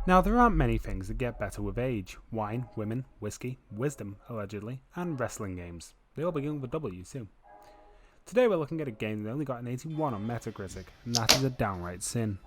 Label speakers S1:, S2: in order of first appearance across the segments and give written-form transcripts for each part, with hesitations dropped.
S1: Now, there aren't many things that get better with age. Wine, women, whiskey, wisdom, allegedly, and wrestling games. They all begin with a W too. Today we're looking at a game that only got an 81 on Metacritic, and that is a downright sin.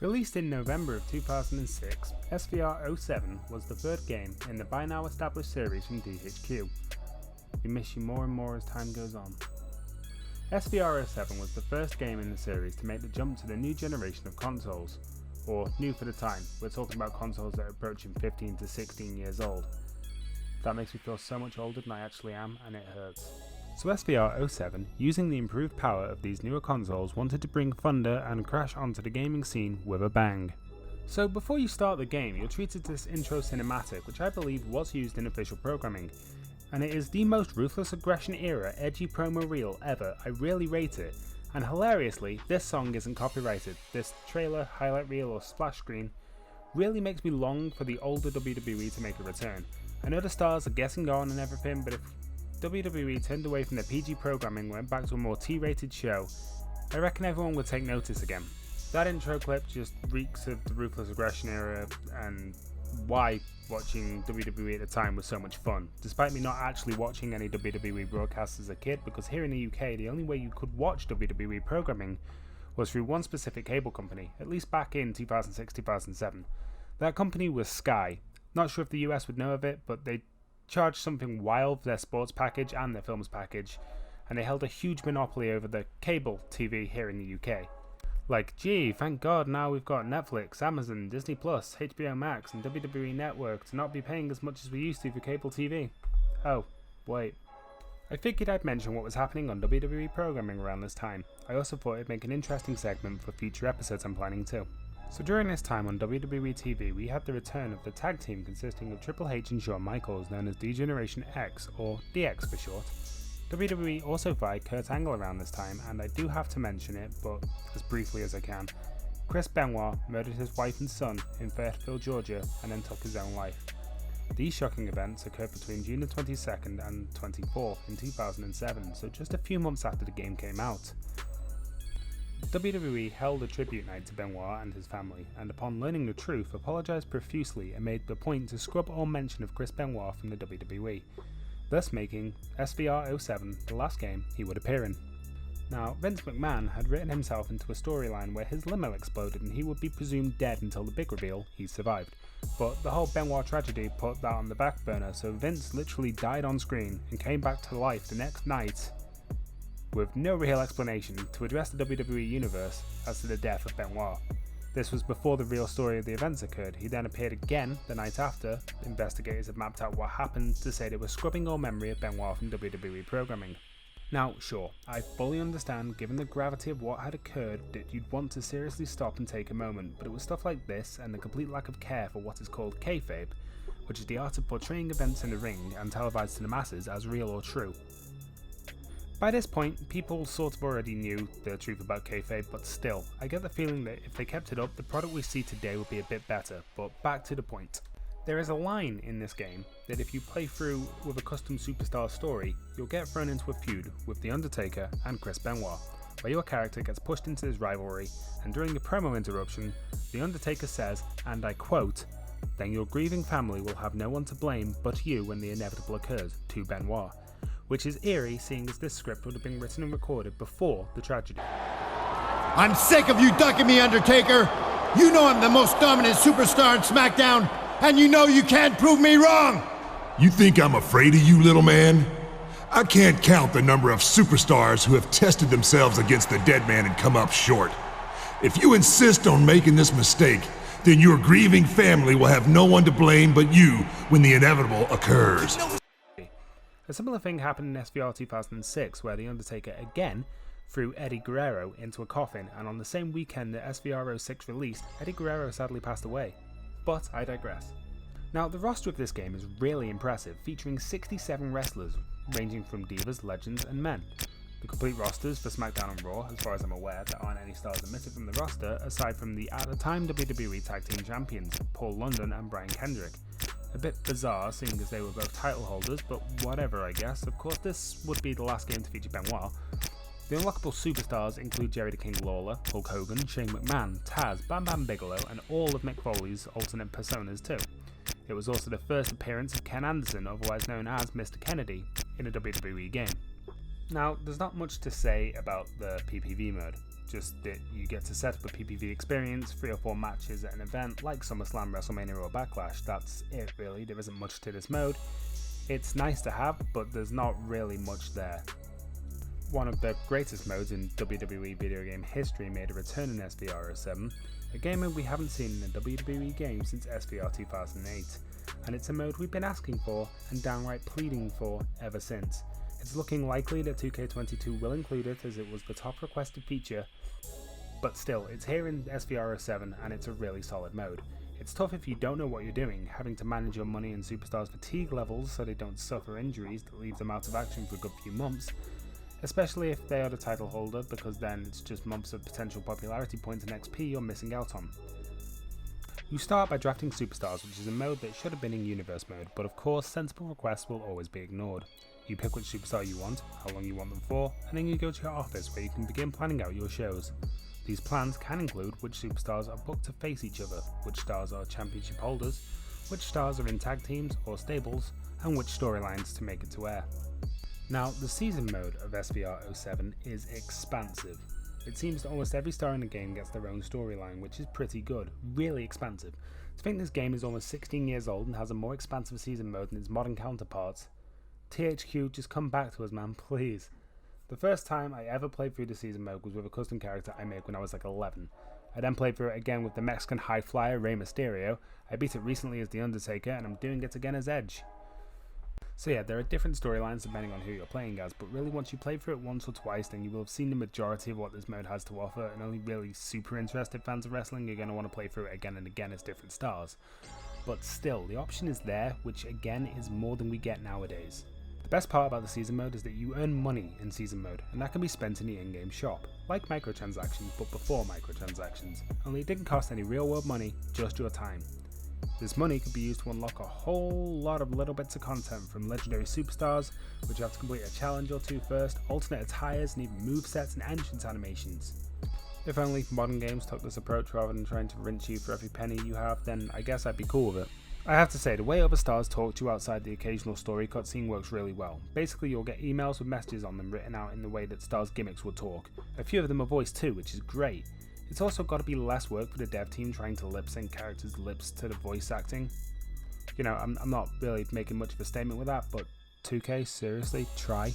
S1: Released in November of 2006, SVR07 was the third game in the by now established series from DHQ. We miss you more and more as time goes on. SVR07 was the first game in the series to make the jump to the new generation of consoles, or new for the time. We're talking about consoles that are approaching 15 to 16 years old. That makes me feel so much older than I actually am, and it hurts. So SVR07, using the improved power of these newer consoles, wanted to bring thunder and crash onto the gaming scene with a bang. So before you start the game, you're treated to this intro cinematic, which I believe was used in official programming, and it is the most ruthless aggression era edgy promo reel ever. I really rate it, and hilariously, this song isn't copyrighted. This trailer, highlight reel or splash screen really makes me long for the older WWE to make a return. I know the stars are getting on and everything, but if WWE turned away from their PG programming and went back to a more T-rated show, I reckon everyone would take notice again. That intro clip just reeks of the ruthless aggression era and why watching WWE at the time was so much fun, despite me not actually watching any WWE broadcasts as a kid, because here in the UK the only way you could watch WWE programming was through one specific cable company, at least back in 2006-2007. That company was Sky. Not sure if the US would know of it, but they charged something wild for their sports package and their films package, and they held a huge monopoly over the cable TV here in the UK. Like, gee, thank God now we've got Netflix, Amazon, Disney+, HBO Max and WWE Network to not be paying as much as we used to for cable TV. Oh, wait. I figured I'd mention what was happening on WWE programming around this time. I also thought it'd make an interesting segment for future episodes I'm planning too. So during this time on WWE TV, we had the return of the tag team consisting of Triple H and Shawn Michaels, known as D-Generation X, or DX for short. WWE also fired Kurt Angle around this time, and I do have to mention it, but as briefly as I can. Chris Benoit murdered his wife and son in Fayetteville, Georgia, and then took his own life. These shocking events occurred between June 22nd and 24th in 2007, so just a few months after the game came out. WWE held a tribute night to Benoit and his family, and upon learning the truth, apologised profusely and made the point to scrub all mention of Chris Benoit from the WWE, thus making SVR07 the last game he would appear in. Now, Vince McMahon had written himself into a storyline where his limo exploded and he would be presumed dead until the big reveal he survived, but the whole Benoit tragedy put that on the back burner, so Vince literally died on screen and came back to life the next night with no real explanation to address the WWE Universe as to the death of Benoit. This was before the real story of the events occurred. He then appeared again the night after. Investigators had mapped out what happened to say they were scrubbing all memory of Benoit from WWE programming. Now, sure, I fully understand, given the gravity of what had occurred, that you'd want to seriously stop and take a moment, but it was stuff like this and the complete lack of care for what is called kayfabe, which is the art of portraying events in the ring and televised to the masses as real or true. By this point, people sort of already knew the truth about kayfabe, but still, I get the feeling that if they kept it up, the product we see today would be a bit better, but back to the point. There is a line in this game that if you play through with a custom superstar story, you'll get thrown into a feud with The Undertaker and Chris Benoit, where your character gets pushed into this rivalry, and during a promo interruption, The Undertaker says, and I quote, "Then your grieving family will have no one to blame but you when the inevitable occurs," to Benoit. Which is eerie, seeing as this script would have been written and recorded before the tragedy.
S2: I'm sick of you ducking me, Undertaker! You know I'm the most dominant superstar in Smackdown, and you know you can't prove me wrong! You think I'm afraid of you, little man? I can't count the number of superstars who have tested themselves against the dead man and come up short. If you insist on making this mistake, then your grieving family will have no one to blame but you when the inevitable occurs.
S1: A similar thing happened in SVR 2006, where The Undertaker again threw Eddie Guerrero into a coffin, and on the same weekend that SVR 06 released, Eddie Guerrero sadly passed away. But I digress. Now, the roster of this game is really impressive, featuring 67 wrestlers, ranging from divas, legends, and men. The complete rosters for Smackdown and Raw, as far as I'm aware, there aren't any stars omitted from the roster, aside from the at the time WWE Tag Team Champions, Paul London and Brian Kendrick. A bit bizarre, seeing as they were both title holders, but whatever I guess. Of course, this would be the last game to feature Benoit. The unlockable superstars include Jerry the King Lawler, Hulk Hogan, Shane McMahon, Taz, Bam Bam Bigelow, and all of Mick Foley's alternate personas too. It was also the first appearance of Ken Anderson, otherwise known as Mr. Kennedy, in a WWE game. Now, there's not much to say about the PPV mode, just that you get to set up a PPV experience, 3 or 4 matches at an event like SummerSlam, WrestleMania or Backlash. That's it really, there isn't much to this mode. It's nice to have, but there's not really much there. One of the greatest modes in WWE video game history made a return in SVR 07, a game mode we haven't seen in a WWE game since SVR 2008, and it's a mode we've been asking for and downright pleading for ever since. It's looking likely that 2K22 will include it, as it was the top requested feature, but still, it's here in SVR 07 and it's a really solid mode. It's tough if you don't know what you're doing, having to manage your money and superstars' fatigue levels so they don't suffer injuries that leave them out of action for a good few months, especially if they are the title holder, because then it's just months of potential popularity points and XP you're missing out on. You start by drafting superstars, which is a mode that should have been in universe mode, but of course sensible requests will always be ignored. You pick which superstar you want, how long you want them for, and then you go to your office where you can begin planning out your shows. These plans can include which superstars are booked to face each other, which stars are championship holders, which stars are in tag teams or stables, and which storylines to make it to air. Now, the season mode of SVR 07 is expansive. It seems that almost every star in the game gets their own storyline, which is pretty good, really expansive. To think this game is almost 16 years old and has a more expansive season mode than its modern counterparts. THQ, just come back to us, man, please. The first time I ever played through the season mode was with a custom character I made when I was like 11. I then played through it again with the Mexican high flyer Rey Mysterio. I beat it recently as The Undertaker, and I'm doing it again as Edge. So yeah, there are different storylines depending on who you're playing as, but really once you play through it once or twice, then you will have seen the majority of what this mode has to offer, and only really super interested fans of wrestling are going to want to play through it again and again as different stars. But still, the option is there, which again is more than we get nowadays. The best part about the season mode is that you earn money in season mode, and that can be spent in the in-game shop, like microtransactions but before microtransactions, only it didn't cost any real world money, just your time. This money could be used to unlock a whole lot of little bits of content, from legendary superstars, which you have to complete a challenge or two first, alternate attires and even movesets and entrance animations. If only modern games took this approach rather than trying to rinse you for every penny you have, then I guess I'd be cool with it. I have to say, the way other stars talk to you outside the occasional story cutscene works really well. Basically, you'll get emails with messages on them written out in the way that stars' gimmicks would talk. A few of them are voiced too, which is great. It's also got to be less work for the dev team trying to lip sync characters' lips to the voice acting. You know, I'm not really making much of a statement with that, but 2K, seriously, try.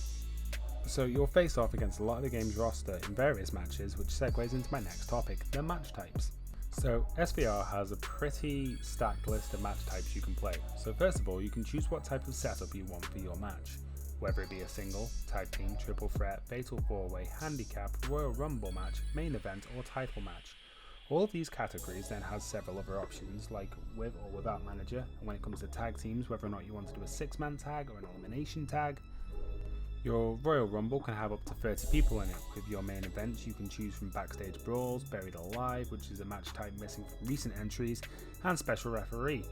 S1: So you'll face off against a lot of the game's roster in various matches, which segues into my next topic, the match types. So SVR has a pretty stacked list of match types you can play. So first of all, you can choose what type of setup you want for your match, whether it be a single, tag team, triple threat, fatal 4-way, handicap, Royal Rumble match, main event or title match. All of these categories then has several other options, like with or without manager, and when it comes to tag teams, whether or not you want to do a 6-man tag or an elimination tag. Your Royal Rumble can have up to 30 people in it. With your main events, you can choose from Backstage Brawls, Buried Alive, which is a match type missing from recent entries, and Special Referee.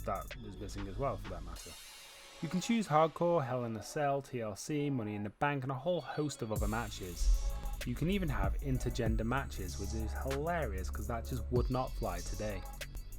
S1: That was missing as well, for that matter. You can choose Hardcore, Hell in a Cell, TLC, Money in the Bank, and a whole host of other matches. You can even have intergender matches, which is hilarious because that just would not fly today.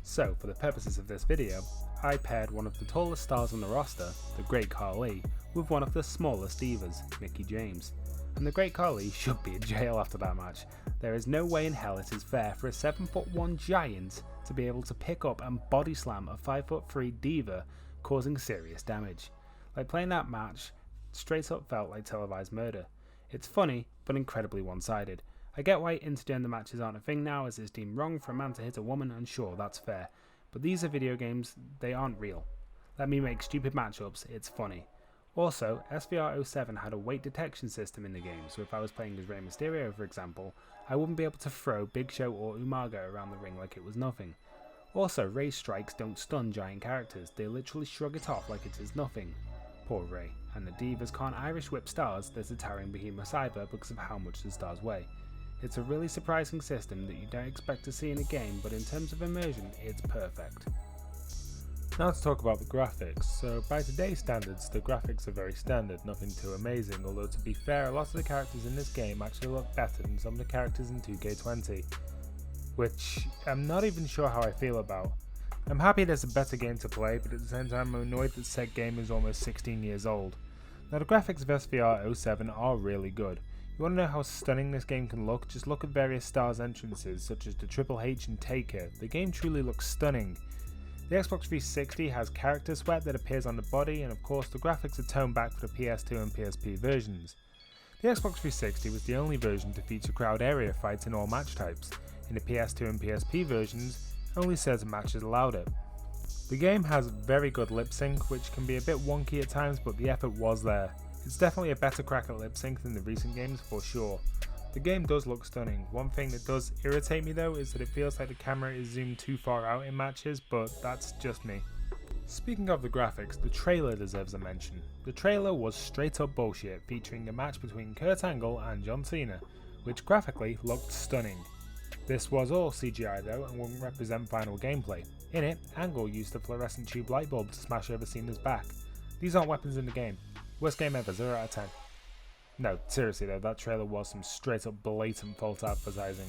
S1: So, for the purposes of this video, I paired one of the tallest stars on the roster, the Great Khali, with one of the smallest divas, Mickie James. And the Great Khali should be in jail after that match. There is no way in hell it is fair for a 7'1" giant to be able to pick up and body slam a 5'3" diva causing serious damage. Like playing that match straight up felt like televised murder. It's funny, but incredibly one-sided. I get why intergender matches aren't a thing now, as it's deemed wrong for a man to hit a woman, and sure, that's fair. But these are video games, they aren't real. Let me make stupid matchups, it's funny. Also, SVR07 had a weight detection system in the game, so if I was playing as Rey Mysterio for example, I wouldn't be able to throw Big Show or Umaga around the ring like it was nothing. Also, Rey's strikes don't stun giant characters, they literally shrug it off like it is nothing. Poor Rey. And the Divas can't Irish whip stars that's a towering behemoth cyber because of how much the stars weigh. It's a really surprising system that you don't expect to see in a game, but in terms of immersion, it's perfect.
S3: Now let's talk about the graphics. So by today's standards, the graphics are very standard, nothing too amazing, although to be fair, a lot of the characters in this game actually look better than some of the characters in 2K20, which I'm not even sure how I feel about. I'm happy there's a better game to play, but at the same time I'm annoyed that said game is almost 16 years old. Now the graphics of SVR07 are really good. You want to know how stunning this game can look? Just look at various stars entrances such as the Triple H and Taker. The game truly looks stunning. The Xbox 360 has character sweat that appears on the body, and of course the graphics are toned back for the PS2 and PSP versions. The Xbox 360 was the only version to feature crowd area fights in all match types. In the PS2 and PSP versions, only certain matches allowed it. The game has very good lip sync, which can be a bit wonky at times, but the effort was there. It's definitely a better crack at lip sync than the recent games for sure. The game does look stunning. One thing that does irritate me though is that it feels like the camera is zoomed too far out in matches, but that's just me. Speaking of the graphics, the trailer deserves a mention. The trailer was straight up bullshit, featuring a match between Kurt Angle and John Cena, which graphically looked stunning. This was all CGI though and wouldn't represent final gameplay. In it, Angle used a fluorescent tube light bulb to smash over Cena's back. These aren't weapons in the game. Worst game ever, 0 out of 10. No, seriously though, that trailer was some straight up blatant false advertising.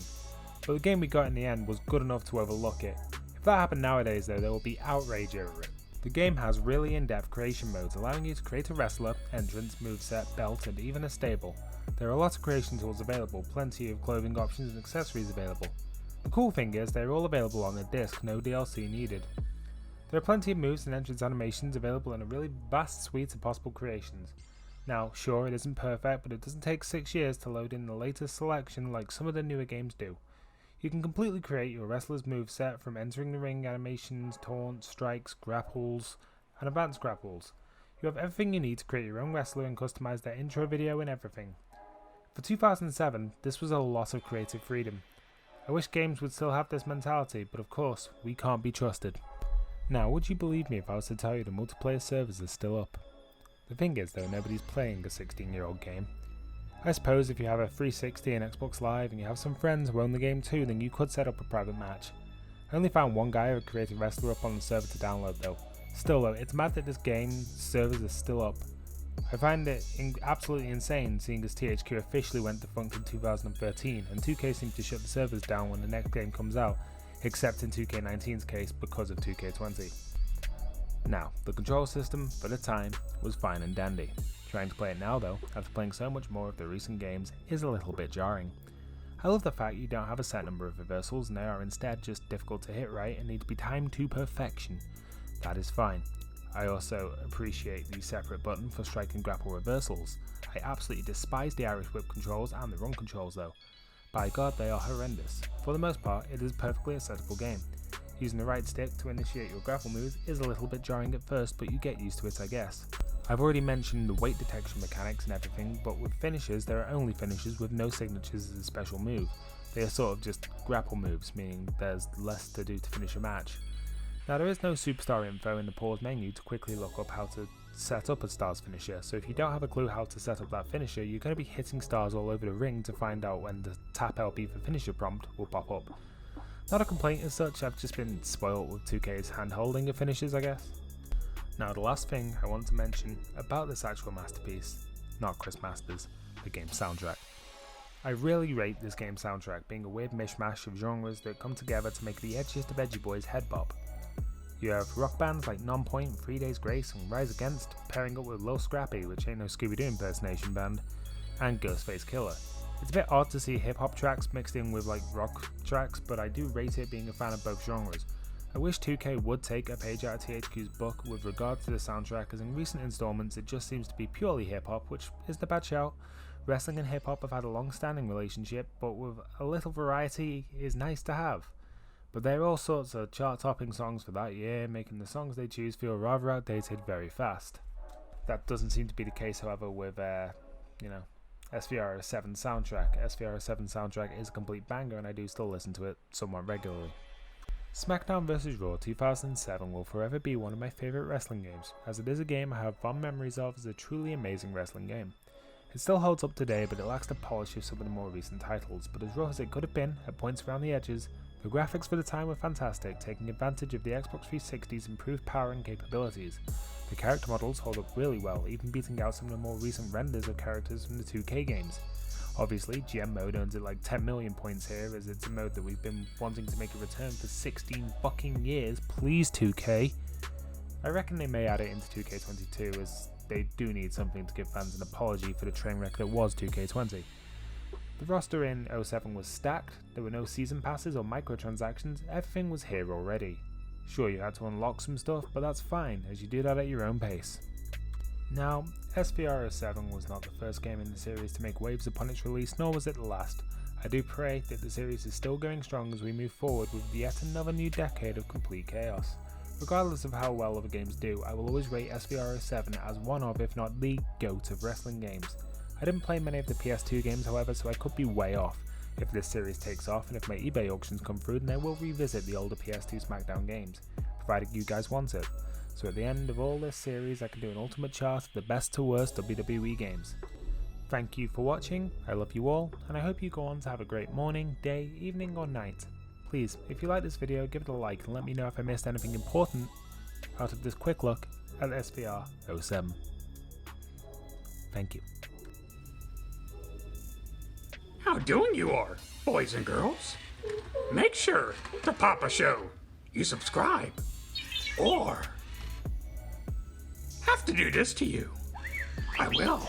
S3: But the game we got in the end was good enough to overlook it. If that happened nowadays though, there will be outrage over it. The game has really in-depth creation modes, allowing you to create a wrestler, entrance, moveset, belt, and even a stable. There are a lot of creation tools available, plenty of clothing options and accessories available. The cool thing is they're all available on a disc, no DLC needed. There are plenty of moves and entrance animations available in a really vast suite of possible creations. Now, sure, it isn't perfect, but it doesn't take 6 years to load in the latest selection like some of the newer games do. You can completely create your wrestler's moveset from entering the ring animations, taunts, strikes, grapples, and advanced grapples. You have everything you need to create your own wrestler and customize their intro video and everything. For 2007, this was a lot of creative freedom. I wish games would still have this mentality, but of course, we can't be trusted. Now, would you believe me if I was to tell you the multiplayer servers are still up? The thing is though, nobody's playing a 16-year-old game. I suppose if you have a 360 and Xbox Live and you have some friends who own the game too, then you could set up a private match. I only found one guy who created a wrestler up on the server to download though. Still though, it's mad that this game servers are still up. I find it absolutely insane seeing as THQ officially went defunct in 2013 and 2K seemed to shut the servers down when the next game comes out, except in 2K19's case because of 2K20. Now, the control system, for the time, was fine and dandy. Trying to play it now though, after playing so much more of the recent games, is a little bit jarring. I love the fact you don't have a set number of reversals and they are instead just difficult to hit right and need to be timed to perfection. That is fine. I also appreciate the separate button for strike and grapple reversals. I absolutely despise the Irish whip controls and the run controls though. By God, they are horrendous. For the most part, it is a perfectly acceptable game. Using the right stick to initiate your grapple moves is a little bit jarring at first, but you get used to it I guess. I've already mentioned the weight detection mechanics and everything, but with finishes there are only finishes with no signatures as a special move. They are sort of just grapple moves, meaning there's less to do to finish a match. Now there is no superstar info in the pause menu to quickly look up how to set up a star's finisher, so if you don't have a clue how to set up that finisher, you're going to be hitting stars all over the ring to find out when the tap LB for finisher prompt will pop up. Not a complaint as such, I've just been spoilt with 2K's hand-holding of finishes I guess. Now the last thing I want to mention about this actual masterpiece, not Chris Masters, the game's soundtrack. I really rate this game's soundtrack, being a weird mishmash of genres that come together to make the edgiest of edgy boys head bop. You have rock bands like Nonpoint, 3 Days Grace and Rise Against pairing up with Lil Scrappy, which ain't no Scooby-Doo impersonation band, and Ghostface Killer. It's a bit odd to see hip hop tracks mixed in with like rock tracks, but I do rate it being a fan of both genres. I wish 2K would take a page out of THQ's book with regard to the soundtrack, as in recent installments it just seems to be purely hip hop, which isn't a bad shout. Wrestling and hip hop have had a long standing relationship, but with a little variety is nice to have. But there are all sorts of chart topping songs for that year, making the songs they choose feel rather outdated very fast. That doesn't seem to be the case, however, with SVR07 soundtrack. SVR07 soundtrack is a complete banger, and I do still listen to it somewhat regularly. Smackdown vs RAW 2007 will forever be one of my favourite wrestling games, as it is a game I have fond memories of as a truly amazing wrestling game. It still holds up today, but it lacks the polish of some of the more recent titles, but as rough as it could have been, at points around the edges, the graphics for the time were fantastic, taking advantage of the Xbox 360's improved power and capabilities. The character models hold up really well, even beating out some of the more recent renders of characters from the 2K games. Obviously, GM mode earns it like 10 million points here, as it's a mode that we've been wanting to make a return for 16 fucking years. Please 2K. I reckon they may add it into 2K22, as they do need something to give fans an apology for the train wreck that was 2K20. The roster in 07 was stacked, there were no season passes or microtransactions, everything was here already. Sure, you had to unlock some stuff, but that's fine, as you do that at your own pace. Now, SVR07 was not the first game in the series to make waves upon its release, nor was it the last. I do pray that the series is still going strong as we move forward with yet another new decade of complete chaos. Regardless of how well other games do, I will always rate SVR07 as one of, if not the GOAT of wrestling games. I didn't play many of the PS2 games, however, so I could be way off. If this series takes off and if my eBay auctions come through, then I will revisit the older PS2 Smackdown games, provided you guys want it. So at the end of all this series, I can do an ultimate chart of the best to worst WWE games. Thank you for watching, I love you all, and I hope you go on to have a great morning, day, evening or night. Please, if you like this video, give it a like and let me know if I missed anything important out of this quick look at SVR07. Thank you.
S4: How doing you are, boys and girls? Make sure to Papascho you subscribe, or have to do this to you. I will.